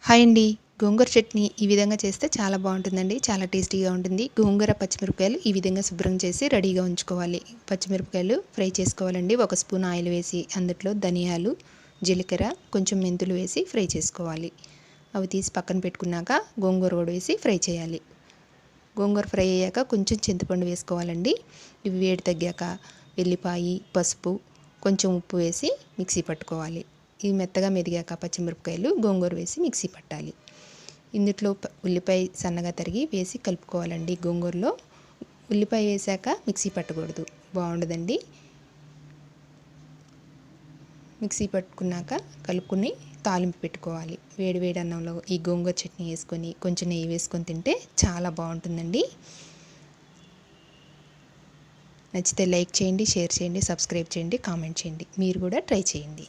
Hi అండి. గోంగూర చట్నీ ఈ విధంగా చేస్తే చాలా బాగుంటుందండి. చాలా టేస్టీగా ఉంటుంది. గోంగూర పచ్చిమిరపకాయలు ఈ విధంగా శుభ్రం చేసి రెడీగా ఉంచుకోవాలి. పచ్చిమిరపకాయలు ఫ్రై చేసుకోవాలండి. 1 స్పూన్ ఆయిల్ వేసి అందులో ధనియాలు, జీలకర్ర, కొంచెం మెంతులు వేసి ఫ్రై చేసుకోవాలి. అవి తీసి పక్కన పెట్టుకున్నాక గోంగూర కూడా వేసి ఫ్రై చేయాలి. గోంగూర ఫ్రై అయ్యాక కొంచెం చింతపండు వేసుకోవాలండి. ఇవి వేడి తగ్గాక వెల్లిపాయి, పసుపు, కొంచెం ఉప్పు వేసి మిక్సీ పట్టుకోవాలి. ఇవి మెత్తగా మెదిగాక పచ్చిమిరపకాయలు, గోంగూర వేసి మిక్సీ పట్టాలి. ఇందులో ఉల్లిపాయ సన్నగా తరిగి వేసి కలుపుకోవాలండి. గోంగూరలో ఉల్లిపాయ వేసాక మిక్సీ పట్టకూడదు, బాగుండదండి. మిక్సీ పట్టుకున్నాక కలుపుకుని తాలింపు పెట్టుకోవాలి. వేడి వేడి అన్నంలో ఈ గోంగూర చట్నీ వేసుకొని కొంచెం నెయ్యి వేసుకొని తింటే చాలా బాగుంటుందండి. నచ్చితే లైక్ చేయండి, షేర్ చేయండి, సబ్స్క్రైబ్ చేయండి, కామెంట్ చేయండి. మీరు కూడా ట్రై చేయండి.